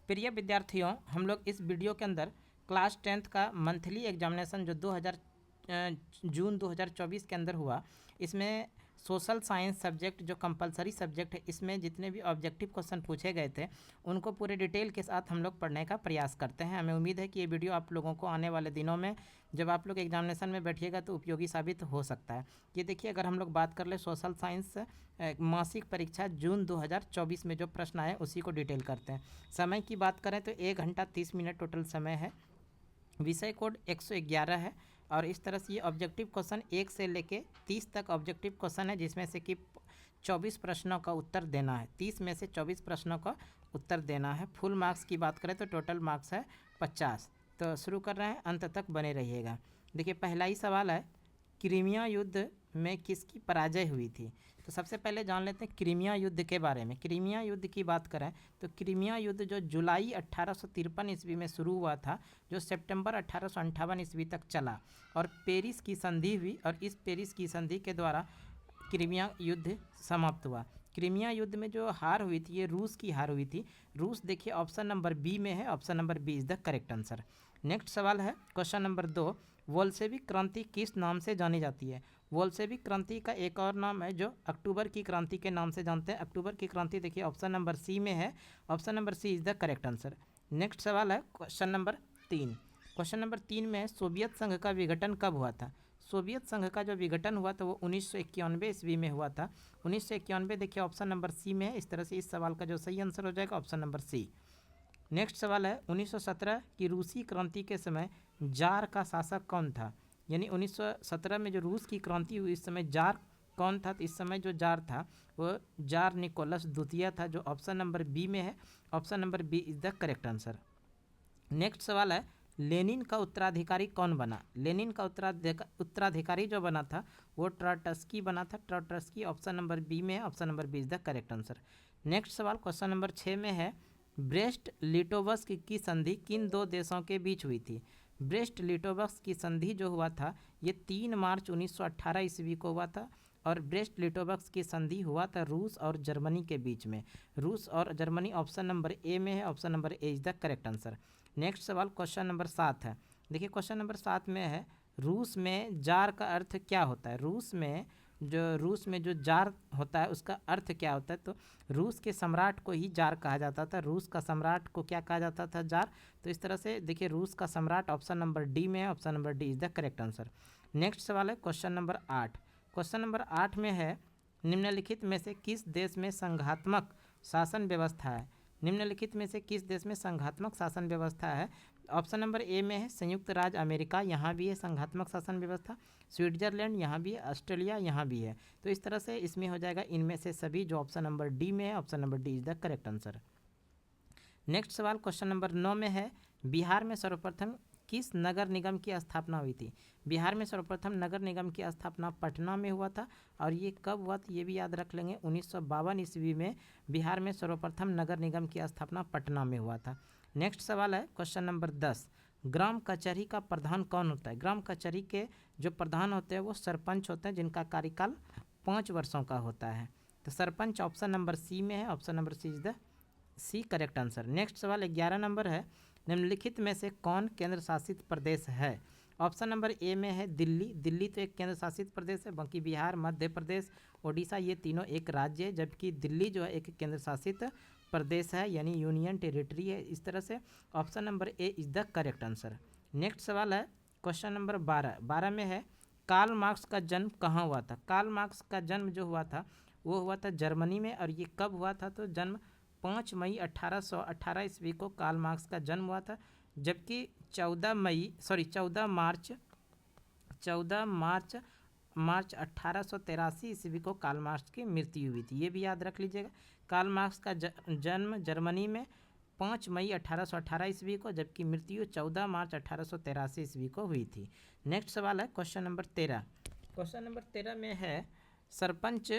प्रिय विद्यार्थियों, हम लोग इस वीडियो के अंदर क्लास 10th का मंथली एग्जामिनेशन जो जून 2024 के अंदर हुआ, इसमें सोशल साइंस सब्जेक्ट जो कंपलसरी सब्जेक्ट है, इसमें जितने भी ऑब्जेक्टिव क्वेश्चन पूछे गए थे उनको पूरे डिटेल के साथ हम लोग पढ़ने का प्रयास करते हैं। हमें उम्मीद है कि ये वीडियो आप लोगों को आने वाले दिनों में जब आप लोग एग्जामिनेशन में बैठिएगा तो उपयोगी साबित हो सकता है। ये देखिए, अगर हम लोग बात कर ले सोशल साइंस मासिक परीक्षा जून 2024 में जो प्रश्न आए उसी को डिटेल करते हैं। समय की बात करें तो 1 घंटा 30 मिनट टोटल समय है। विषय कोड 111 है और इस तरह से ये ऑब्जेक्टिव क्वेश्चन 1 से लेके 30 तक ऑब्जेक्टिव क्वेश्चन है, जिसमें से कि 24 प्रश्नों का उत्तर देना है। 30 में से 24 प्रश्नों का उत्तर देना है। फुल मार्क्स की बात करें तो टोटल मार्क्स है 50। तो शुरू कर रहे हैं, अंत तक बने रहिएगा। देखिए, पहला ही सवाल है, क्रीमिया युद्ध में किसकी पराजय हुई थी। तो सबसे पहले जान लेते हैं क्रीमिया युद्ध के बारे में। क्रीमिया युद्ध की बात करें तो क्रीमिया युद्ध जो जुलाई 1853 ईस्वी में शुरू हुआ था, जो सितंबर 1858 ईस्वी तक चला और पेरिस की संधि हुई, और इस पेरिस की संधि के द्वारा क्रीमिया युद्ध समाप्त हुआ। क्रीमिया युद्ध में जो हार हुई थी, ये रूस की हार हुई थी। रूस देखिए ऑप्शन नंबर बी में है, option number B is the correct answer. Next सवाल है क्वेश्चन नंबर 2, वोल्शेविक क्रांति किस नाम से जानी जाती है। वोल्शेविक क्रांति का एक और नाम है जो अक्टूबर की क्रांति के नाम से जानते हैं। अक्टूबर की क्रांति देखिए ऑप्शन नंबर सी में है, option number C is the correct answer. Next सवाल है क्वेश्चन नंबर 3। क्वेश्चन नंबर 3 में सोवियत संघ का विघटन कब हुआ था। सोवियत संघ का जो विघटन हुआ था वो 1991 ईस्वी में हुआ था। 1991 देखिए ऑप्शन नंबर सी में है। इस तरह से इस सवाल का जो सही आंसर हो जाएगा ऑप्शन नंबर सी। नेक्स्ट सवाल है 1917 की रूसी क्रांति के समय जार का शासक कौन था। यानी 1917 में जो रूस की क्रांति हुई, इस समय जार कौन था। तो इस समय जो जार था वो जार निकोलस द्वितीय था, जो ऑप्शन नंबर बी में है, option number B is the correct answer. Next सवाल है, लेनिन का उत्तराधिकारी कौन बना। लेनिन का उत्तराधिकारी जो बना था वो ट्रॉट्स्की बना था। ट्रॉट्स्की ऑप्शन नंबर बी में है, option number B is the correct answer. Next सवाल क्वेश्चन नंबर 6 में है, ब्रेस्ट लिटोवस्क की संधि किन दो देशों के बीच हुई थी। ब्रेस्ट लिटोवस्क की संधि जो हुआ था ये 3 मार्च 1918 ईस्वी को हुआ था, और ब्रेस्ट लिटोवस्क की संधि हुआ था रूस और जर्मनी के बीच में। रूस और जर्मनी ऑप्शन नंबर ए में है, option number A is the correct answer. Next सवाल क्वेश्चन नंबर 7 है। देखिए क्वेश्चन नंबर 7 में है, रूस में जार का अर्थ क्या होता है। रूस में जो जार होता है उसका अर्थ क्या होता है। तो रूस के सम्राट को ही जार कहा जाता था। रूस का सम्राट को क्या कहा जाता था, जार। तो इस तरह से देखिए रूस का सम्राट ऑप्शन नंबर डी में है, option number D is the correct answer. Next सवाल है क्वेश्चन नंबर 8। क्वेश्चन नंबर 8 में है, निम्नलिखित में से किस देश में संघात्मक शासन व्यवस्था है। निम्नलिखित में से किस देश में संघात्मक शासन व्यवस्था है। ऑप्शन नंबर ए में है संयुक्त राज्य अमेरिका, यहाँ भी है संघात्मक शासन व्यवस्था। स्विट्जरलैंड यहाँ भी है, ऑस्ट्रेलिया यहाँ भी है। तो इस तरह से इसमें हो जाएगा इनमें से सभी, जो ऑप्शन नंबर डी में है, option number D is the correct answer. Next सवाल क्वेश्चन नंबर 9 में है, बिहार में सर्वप्रथम किस नगर निगम की स्थापना हुई थी। बिहार में सर्वप्रथम नगर निगम की स्थापना पटना में हुआ था, और ये कब हुआ था ये भी याद रख लेंगे, 1952 ईस्वी में बिहार में सर्वप्रथम नगर निगम की स्थापना पटना में हुआ था। नेक्स्ट सवाल है क्वेश्चन नंबर 10, ग्राम कचहरी का प्रधान कौन होता है। ग्राम कचहरी के जो प्रधान होते हैं वो सरपंच होते हैं, जिनका कार्यकाल 5 वर्षों का होता है। तो सरपंच ऑप्शन नंबर सी में है, option number C is the C correct answer. Next सवाल 11 नंबर है, निम्नलिखित में से कौन केंद्र शासित प्रदेश है। ऑप्शन नंबर ए में है दिल्ली। दिल्ली तो एक केंद्र शासित प्रदेश है, बाकी बिहार, मध्य प्रदेश, ओडिशा ये तीनों एक राज्य है, जबकि दिल्ली जो है एक केंद्र शासित प्रदेश है, यानी यूनियन टेरिटरी है। इस तरह से option number A is the correct answer. Next सवाल है क्वेश्चन नंबर 12 में है, कार्ल मार्क्स का जन्म कहाँ हुआ था। कार्ल मार्क्स का जन्म जो हुआ था वो हुआ था जर्मनी में, और ये कब हुआ था, तो जन्म 5 मई 1818 ईस्वी को कार्ल मार्क्स का जन्म हुआ था, जबकि 14 मार्च 1883 ईस्वी को कार्ल मार्क्स की मृत्यु हुई थी। ये भी याद रख लीजिएगा। कार्ल मार्क्स का जन्म जर्मनी में 5 मई 1818 ईस्वी को, जबकि मृत्यु 14 मार्च 1883 ईस्वी को हुई थी। नेक्स्ट सवाल है क्वेश्चन नंबर 13। क्वेश्चन नंबर 13 में है, सरपंच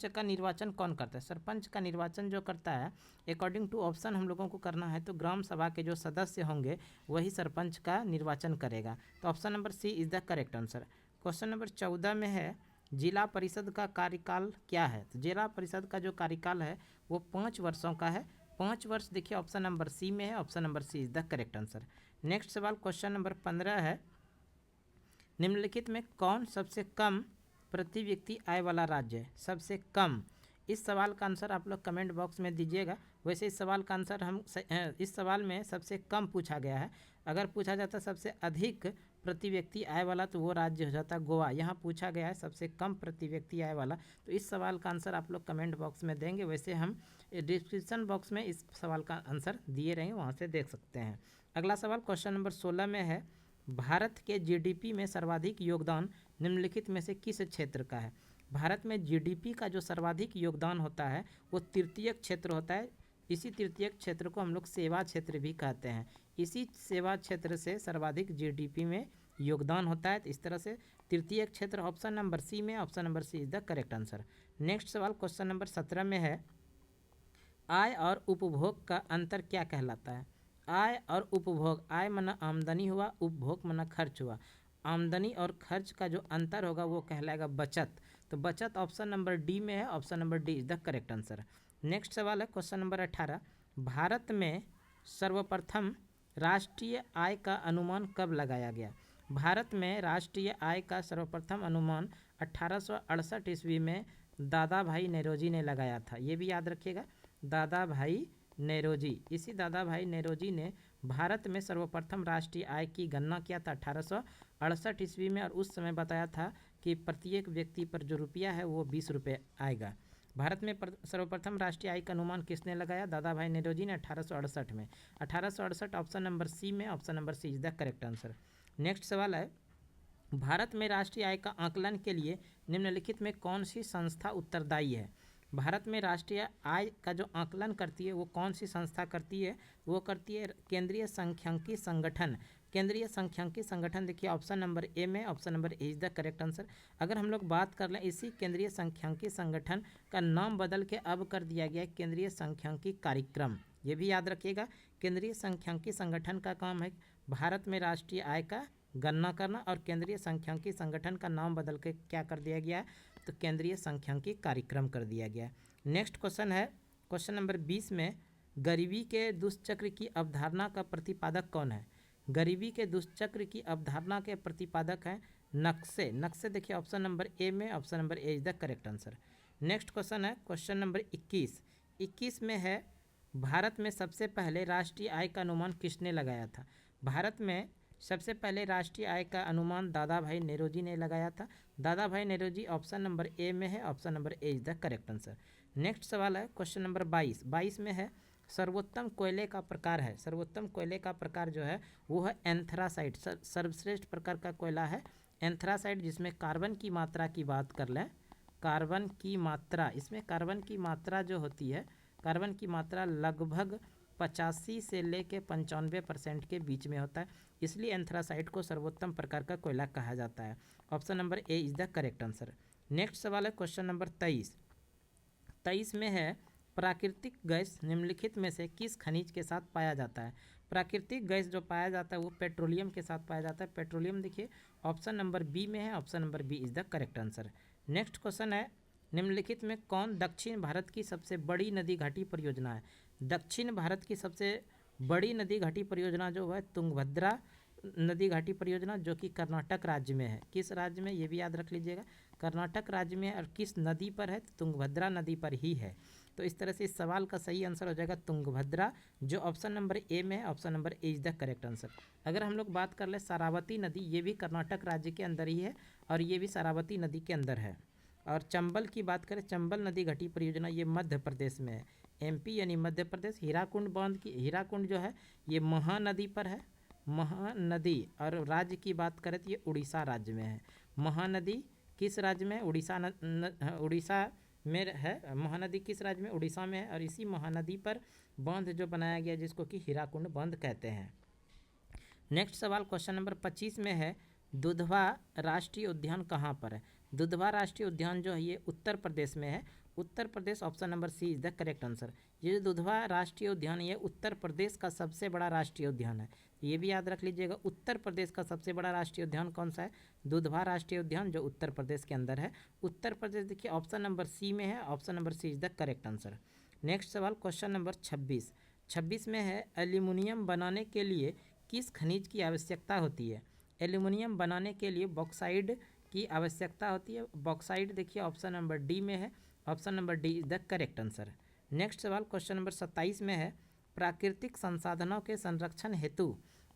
का निर्वाचन कौन करता है। सरपंच का निर्वाचन जो करता है, अकॉर्डिंग टू ऑप्शन हम लोगों को करना है, तो ग्राम सभा के जो सदस्य होंगे वही सरपंच का निर्वाचन करेगा। तो option number C is the correct answer. Question number 14 में है, जिला परिषद का कार्यकाल क्या है। तो जिला परिषद का जो कार्यकाल है वो 5 वर्षों का है। 5 वर्ष देखिए ऑप्शन नंबर सी में है, option number C is the correct answer. Next सवाल क्वेश्चन नंबर 15 है, निम्नलिखित में कौन सबसे कम प्रति व्यक्ति आय वाला राज्य है? सबसे कम, इस सवाल का आंसर आप लोग कमेंट बॉक्स में दीजिएगा। वैसे इस सवाल का आंसर इस सवाल में सबसे कम पूछा गया है। अगर पूछा जाता सबसे अधिक प्रति व्यक्ति आय वाला तो वो राज्य हो जाता गोवा। यहाँ पूछा गया है सबसे कम प्रति व्यक्ति आय वाला, तो इस सवाल का आंसर आप लोग कमेंट बॉक्स में देंगे। वैसे हम डिस्क्रिप्शन बॉक्स में इस सवाल का आंसर दिए रहेंगे, वहाँ से देख सकते हैं। अगला सवाल क्वेश्चन नंबर 16 में है, भारत के जीडीपी में सर्वाधिक योगदान निम्नलिखित में से किस क्षेत्र का है? भारत में जीडीपी का जो सर्वाधिक योगदान होता है वो तृतीयक क्षेत्र होता है। इसी तृतीयक क्षेत्र को हम लोग सेवा क्षेत्र भी कहते हैं। इसी सेवा क्षेत्र से सर्वाधिक जीडीपी में योगदान होता है। तो इस तरह से तृतीयक क्षेत्र ऑप्शन नंबर सी में, option number C is the correct answer. Next सवाल क्वेश्चन नंबर 17 में है, आय और उपभोग का अंतर क्या कहलाता है? आय और उपभोग, आय माना आमदनी हुआ, उपभोग माना खर्च हुआ। आमदनी और खर्च का जो अंतर होगा वो कहलाएगा बचत। तो बचत ऑप्शन नंबर डी में है, option number D is the correct answer. Next सवाल है क्वेश्चन नंबर 18, भारत में सर्वप्रथम राष्ट्रीय आय का अनुमान कब लगाया गया? भारत में राष्ट्रीय आय का सर्वप्रथम अनुमान 1868 ईस्वी में दादा भाई नेरोजी ने लगाया था। ये भी याद रखिएगा, दादा भाई नेरोजी। इसी दादा भाई नेरोजी ने भारत में सर्वप्रथम राष्ट्रीय आय की गणना किया था 1868 ईस्वी में, और उस समय बताया था कि प्रत्येक व्यक्ति पर जो रुपया है वो 20 रुपये आएगा। भारत में सर्वप्रथम राष्ट्रीय आय का अनुमान किसने लगाया? दादा भाई नेरोजी ने 1868 में। 1868 ऑप्शन नंबर सी में, option number C is the correct answer. Next सवाल है, भारत में राष्ट्रीय आय का आकलन के लिए निम्नलिखित में कौन सी संस्था उत्तरदायी है? भारत में राष्ट्रीय आय का जो आकलन करती है वो कौन सी संस्था करती है? वो करती है केंद्रीय सांख्यिकी संगठन। केंद्रीय सांख्यिकी संगठन देखिए ऑप्शन नंबर ए में, option number A is the correct answer. अगर हम लोग बात कर लें, इसी केंद्रीय सांख्यिकी संगठन का नाम बदल के अब कर दिया गया केंद्रीय सांख्यिकी कार्यक्रम। ये भी याद रखिएगा, केंद्रीय सांख्यिकी संगठन का काम है भारत में राष्ट्रीय आय का गणना करना, और केंद्रीय सांख्यिकी संगठन का नाम बदल के क्या कर दिया गया है? तो केंद्रीय सांख्यिकी कार्यक्रम कर दिया गया है। नेक्स्ट क्वेश्चन है क्वेश्चन नंबर 20 में, गरीबी के दुष्चक्र की अवधारणा का प्रतिपादक कौन है? गरीबी के दुष्चक्र की अवधारणा के प्रतिपादक हैं नक्शे। नक्शे देखिए ऑप्शन नंबर ए में, option number A is the correct answer. Next question है क्वेश्चन नंबर 21 में है, भारत में सबसे पहले राष्ट्रीय आय का अनुमान किसने लगाया था? भारत में सबसे पहले राष्ट्रीय आय का अनुमान दादा भाई नेरोजी ने लगाया था। दादा भाई नेरोजी ऑप्शन नंबर ए में है, option number A is the correct answer. Next सवाल है क्वेश्चन नंबर 22 में है, सर्वोत्तम कोयले का प्रकार है। सर्वोत्तम कोयले का प्रकार जो है वो है एंथ्रासाइट। सर्वश्रेष्ठ प्रकार का कोयला है एंथ्रासाइट, जिसमें कार्बन की मात्रा की बात कर लें, कार्बन की मात्रा, इसमें कार्बन की मात्रा जो होती है, कार्बन की मात्रा लगभग 85 से लेके 95% के बीच में होता है, इसलिए एंथ्रासाइट को सर्वोत्तम प्रकार का कोयला कहा जाता है। Option number A is the correct answer. Next सवाल है क्वेश्चन नंबर 23 में है, प्राकृतिक गैस निम्नलिखित में से किस खनिज के साथ पाया जाता है? प्राकृतिक गैस जो पाया जाता है वो पेट्रोलियम के साथ पाया जाता है। पेट्रोलियम देखिए ऑप्शन नंबर बी में है, option number B is the correct answer. Next question है, निम्नलिखित में कौन दक्षिण भारत की सबसे बड़ी नदी घाटी परियोजना है? दक्षिण भारत की सबसे बड़ी नदी घाटी परियोजना जो है तुंगभद्रा नदी घाटी परियोजना, जो कि कर्नाटक राज्य में है। किस राज्य में, ये भी याद रख लीजिएगा, कर्नाटक राज्य में है। और किस नदी पर है? तुंगभद्रा नदी पर ही है। तो इस तरह से इस सवाल का सही आंसर हो जाएगा तुंगभद्रा, जो ऑप्शन नंबर ए में है, option number A is the correct answer. अगर हम लोग बात कर ले शरावती नदी, ये भी कर्नाटक राज्य के अंदर ही है, और ये भी शरावती नदी के अंदर है। और चंबल की बात करें, चंबल नदी घाटी परियोजना ये मध्य प्रदेश में है, एमपी यानी मध्य प्रदेश। हीराकुंड बांध की, हीराकुंड जो है ये महानदी पर है, महानदी। और राज्य की बात करें तो ये उड़ीसा राज्य में है। महानदी किस राज्य में है? उड़ीसा में है। महानदी किस राज्य में? उड़ीसा में है। और इसी महानदी पर बांध जो बनाया गया जिसको कि हीराकुंड बांध कहते हैं। नेक्स्ट सवाल क्वेश्चन नंबर 25 में है, दुधवा राष्ट्रीय उद्यान कहाँ पर है? दुधवा राष्ट्रीय उद्यान जो है ये उत्तर प्रदेश में है। Uttar Pradesh, option number C is the correct answer. ये जो दुधवा राष्ट्रीय उद्यान ये उत्तर प्रदेश का सबसे बड़ा राष्ट्रीय उद्यान है। ये भी याद रख लीजिएगा, उत्तर प्रदेश का सबसे बड़ा राष्ट्रीय उद्यान कौन सा है? दुधवा राष्ट्रीय उद्यान, जो उत्तर प्रदेश के अंदर है। उत्तर प्रदेश देखिए ऑप्शन नंबर सी में है, option number C is the correct answer. Next सवाल क्वेश्चन नंबर 26। 26 में है एल्यूमिनियम बनाने के लिए किस खनिज की आवश्यकता होती है। एल्यूमिनियम बनाने के लिए बॉक्साइड की आवश्यकता होती है। बॉक्साइड देखिए ऑप्शन नंबर डी में है। Option number D is the correct answer. Next सवाल क्वेश्चन नंबर 27 में है प्राकृतिक संसाधनों के संरक्षण हेतु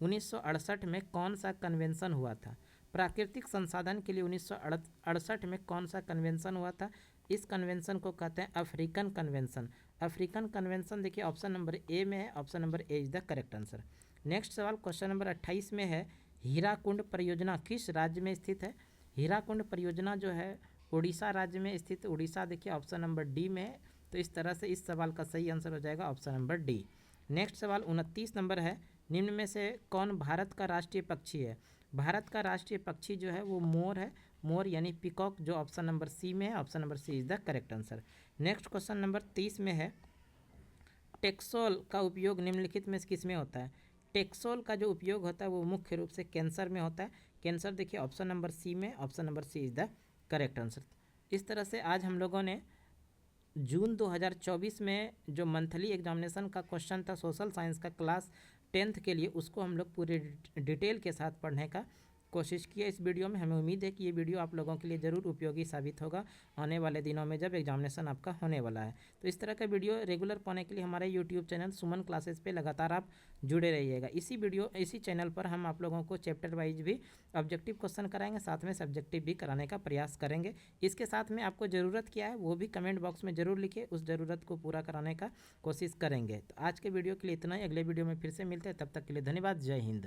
1968 में कौन सा कन्वेंशन हुआ था। प्राकृतिक संसाधन के लिए 1968 में कौन सा कन्वेंशन हुआ था। इस कन्वेंशन को कहते हैं अफ्रीकन कन्वेंशन। अफ्रीकन कन्वेंशन देखिए ऑप्शन नंबर ए में है। Option number A is the correct answer. Next सवाल क्वेश्चन नंबर 28 में है हीराकुंड परियोजना किस राज्य में स्थित है। हीराकुंड परियोजना जो है उड़ीसा राज्य में स्थित। उड़ीसा देखिए ऑप्शन नंबर डी में है। तो इस तरह से इस सवाल का सही आंसर हो जाएगा ऑप्शन नंबर डी। नेक्स्ट सवाल 29 नंबर है निम्न में से कौन भारत का राष्ट्रीय पक्षी है। भारत का राष्ट्रीय पक्षी जो है वो मोर है। मोर यानी पिकॉक, जो ऑप्शन नंबर सी में है। Option number C is the correct answer. Next question number 30 में है टेक्सोल का उपयोग निम्नलिखित में किस में होता है। टेक्सोल का जो उपयोग होता है वो मुख्य रूप से कैंसर में होता है। कैंसर देखिए ऑप्शन नंबर सी में। Option number C is the correct answer. इस तरह से आज हम लोगों ने जून 2024 में जो मंथली एग्जामिनेशन का क्वेश्चन था सोशल साइंस का क्लास 10th के लिए, उसको हम लोग पूरे डिटेल के साथ पढ़ने का कोशिश किया इस वीडियो में। हमें उम्मीद है कि ये वीडियो आप लोगों के लिए ज़रूर उपयोगी साबित होगा आने वाले दिनों में जब एग्जामिनेशन आपका होने वाला है। तो इस तरह का वीडियो रेगुलर पाने के लिए हमारे यूट्यूब चैनल सुमन क्लासेस पे लगातार आप जुड़े रहिएगा। इसी चैनल पर हम आप लोगों को चैप्टर वाइज भी ऑब्जेक्टिव क्वेश्चन कराएंगे, साथ में सब्जेक्टिव भी कराने का प्रयास करेंगे। इसके साथ में आपको ज़रूरत क्या है वो भी कमेंट बॉक्स में ज़रूर लिखिए, उस ज़रूरत को पूरा कराने का कोशिश करेंगे। तो आज के वीडियो के लिए इतना ही। अगले वीडियो में फिर से मिलते हैं, तब तक के लिए धन्यवाद। जय हिंद।